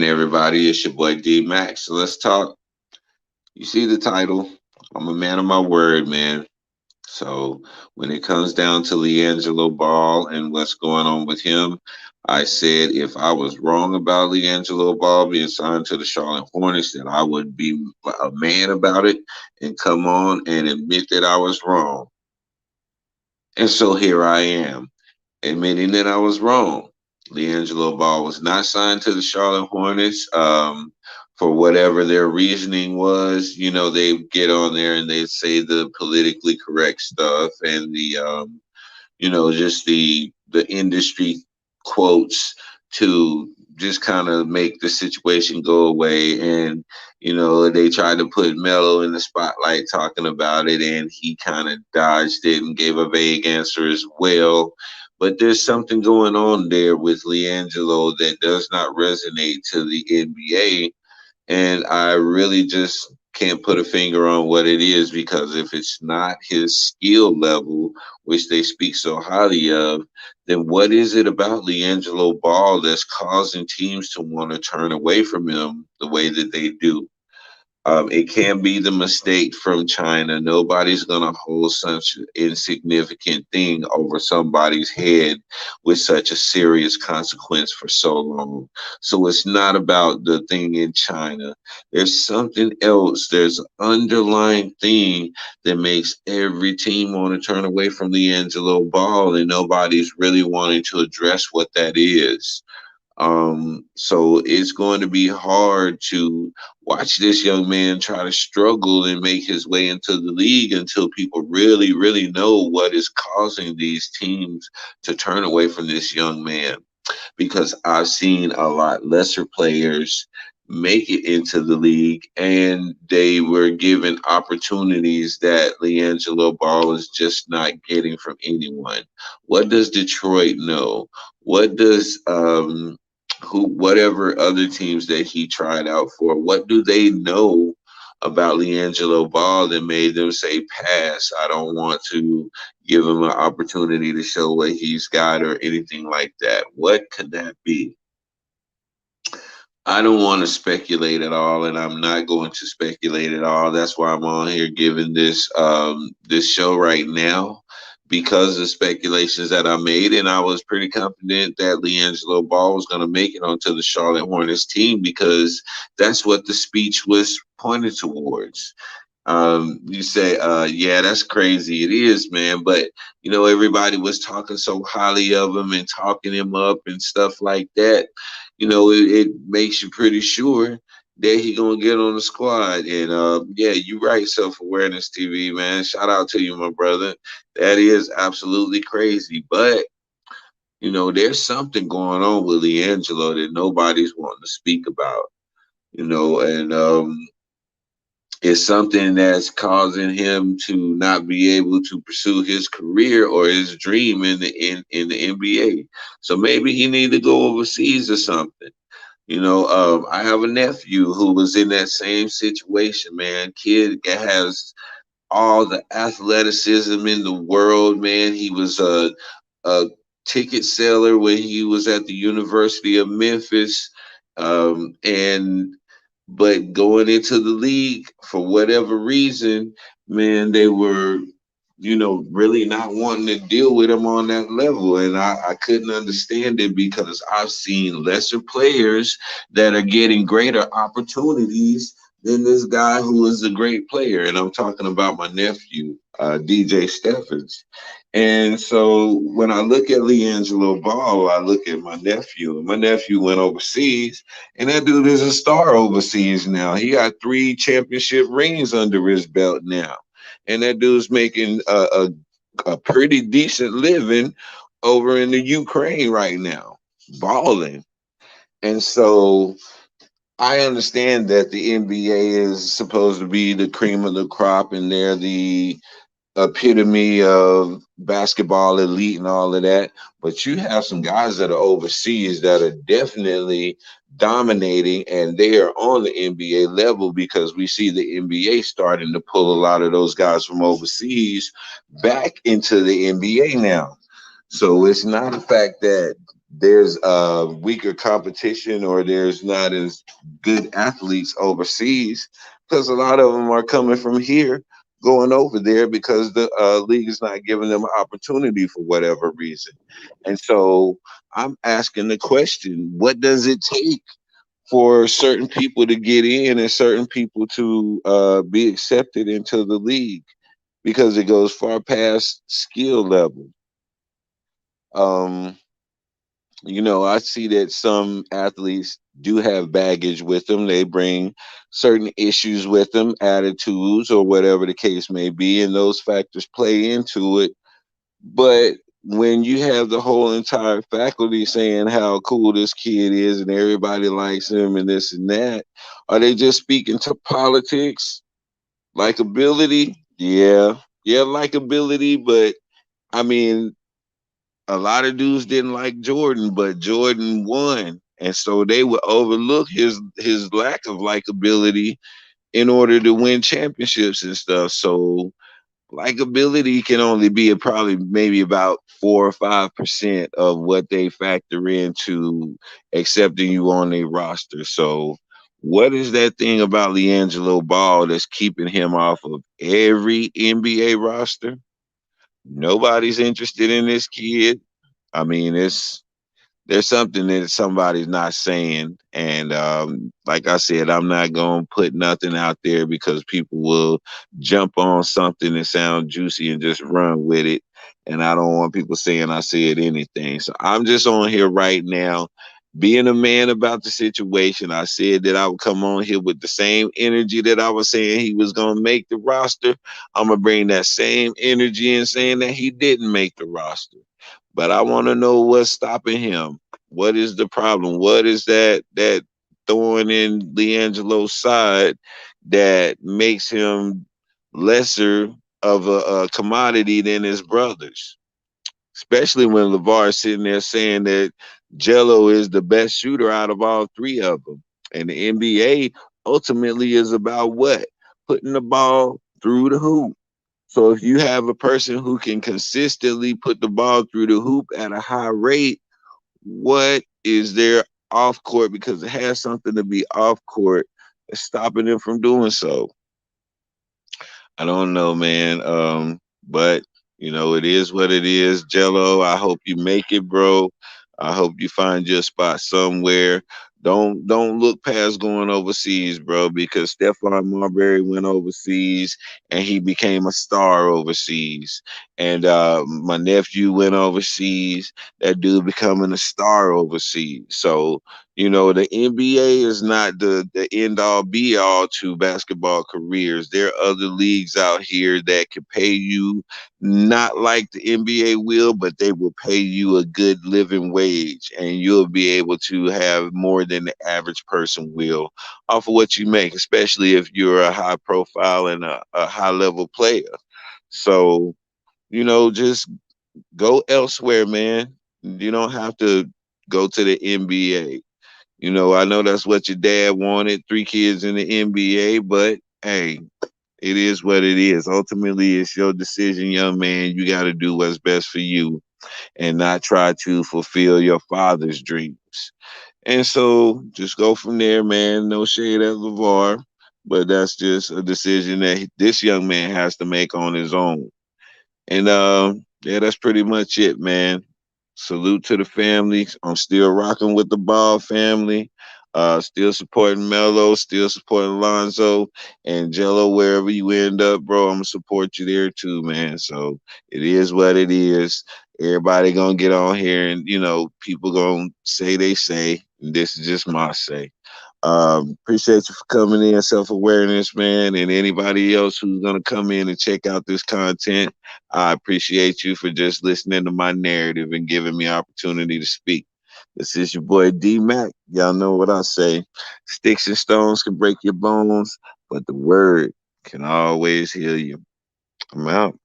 morning, everybody. It's your boy D Max. So let's talk. You see the title. I'm a man of my word, man. So when it comes down to Leangelo Ball and what's going on with him, I said if I was wrong about Leangelo Ball being signed to the Charlotte Hornets, then I would be a man about it and come on and admit that I was wrong. And so here I am, admitting that I was wrong. LiAngelo Ball was not signed to the Charlotte Hornets. For whatever their reasoning was, they get on there and they say the politically correct stuff and just the industry quotes to just kind of make the situation go away. And they tried to put Melo in the spotlight talking about it, and he kind of dodged it and gave a vague answer as well. But there's something going on there with LiAngelo that does not resonate to the NBA, and I really just can't put a finger on what it is, because if it's not his skill level, which they speak so highly of, then what is it about LiAngelo Ball that's causing teams to want to turn away from him the way that they do? It can be the mistake from China. Nobody's going to hold such an insignificant thing over somebody's head with such a serious consequence for so long. So it's not about the thing in China. There's something else. There's an underlying thing that makes every team want to turn away from the Angelo Ball, and nobody's really wanting to address what that is. So it's going to be hard to watch this young man try to struggle and make his way into the league until people really, really know what is causing these teams to turn away from this young man. Because I've seen a lot lesser players make it into the league, and they were given opportunities that LiAngelo Ball is just not getting from anyone. What does Detroit know? What does whatever other teams that he tried out for, what do they know about LiAngelo Ball that made them say pass? I don't want to give him an opportunity to show what he's got or anything like that. What could that be? I don't want to speculate at all, and I'm not going to speculate at all. That's why I'm on here giving this show right now, because of speculations that I made, and I was pretty confident that LiAngelo Ball was going to make it onto the Charlotte Hornets team, because that's what the speech was pointed towards. You say, yeah, that's crazy. It is, man. But everybody was talking so highly of him and talking him up and stuff like that. It makes you pretty sure that he gonna get on the squad. And yeah, you're right. Self awareness TV, man. Shout out to you, my brother. That is absolutely crazy. But there's something going on with LiAngelo that nobody's wanting to speak about. And it's something that's causing him to not be able to pursue his career or his dream in the NBA. So maybe he need to go overseas or something. I have a nephew who was in that same situation, man. Kid has all the athleticism in the world, man. He was a ticket seller when he was at the University of Memphis. And but going into the league, for whatever reason, man, they were, really not wanting to deal with him on that level. And I couldn't understand it, because I've seen lesser players that are getting greater opportunities than this guy who is a great player. And I'm talking about my nephew, DJ Steffens. And so when I look at LiAngelo Ball, I look at my nephew. And my nephew went overseas, and that dude is a star overseas now. He got 3 championship rings under his belt now. And that dude's making a pretty decent living over in the Ukraine right now, balling. And so I understand that the NBA is supposed to be the cream of the crop, and they're the epitome of basketball elite and all of that. But you have some guys that are overseas that are definitely dominating, and they are on the NBA level, because we see the NBA starting to pull a lot of those guys from overseas back into the NBA now. So it's not a fact that there's weaker competition or there's not as good athletes overseas because a lot of them are coming from here going over there because the league is not giving them an opportunity for whatever reason. And so I'm asking the question, what does it take for certain people to get in and certain people to be accepted into the league? Because it goes far past skill level. Um, I see that some athletes do have baggage with them. They bring certain issues with them, attitudes, or whatever the case may be, and those factors play into it. But when you have the whole entire faculty saying how cool this kid is and everybody likes him and this and that, are they just speaking to politics? Likability? Yeah. Yeah, likability, but I mean, a lot of dudes didn't like Jordan, but Jordan won, and so they would overlook his lack of likability in order to win championships and stuff. So likability can only be probably maybe about 4 or 5% of what they factor into accepting you on their roster. So what is that thing about LiAngelo Ball that's keeping him off of every NBA roster? Nobody's interested in this kid. I mean, there's something that somebody's not saying, and like I said, I'm not gonna put nothing out there because people will jump on something that sounds juicy and just run with it, and I don't want people saying I said anything. So I'm just on here right now being a man about the situation. I said that I would come on here with the same energy that I was saying he was gonna make the roster. I'm gonna bring that same energy and saying that he didn't make the roster. But I want to know what's stopping him. What is the problem? What is that thorn in LiAngelo's side that makes him lesser of a commodity than his brothers? Especially when LeVar is sitting there saying that Gelo is the best shooter out of all three of them. And the NBA ultimately is about what? Putting the ball through the hoop. So if you have a person who can consistently put the ball through the hoop at a high rate, what is their off court? Because it has something to be off court that's stopping them from doing so. I don't know, man. But it is what it is. Jello, I hope you make it, bro. I hope you find your spot somewhere. Don't look past going overseas, bro, because Stephon Marbury went overseas and he became a star overseas. And my nephew went overseas. That dude becoming a star overseas. So the NBA is not the end all be all to basketball careers. There are other leagues out here that can pay you not like the NBA will, but they will pay you a good living wage and you'll be able to have more than the average person will off of what you make, especially if you're a high profile and a high level player. So, just go elsewhere, man. You don't have to go to the NBA. I know that's what your dad wanted, three kids in the NBA, but hey, it is what it is. Ultimately, it's your decision, young man. You got to do what's best for you and not try to fulfill your father's dreams. And so just go from there, man. No shade at LeVar, but that's just a decision that this young man has to make on his own. And yeah, that's pretty much it, man. Salute to the family. I'm still rocking with the Ball family. Still supporting Melo, still supporting Lonzo and Jello wherever you end up, bro. I'm gonna support you there too, man. So it is what it is. Everybody gonna get on here and people gonna say they say. And this is just my say. Appreciate you for coming in, self awareness, man, and anybody else who's gonna come in and check out this content. I appreciate you for just listening to my narrative and giving me opportunity to speak. This is your boy D Mac. Y'all know what I say. Sticks and stones can break your bones, but the word can always heal you. I'm out.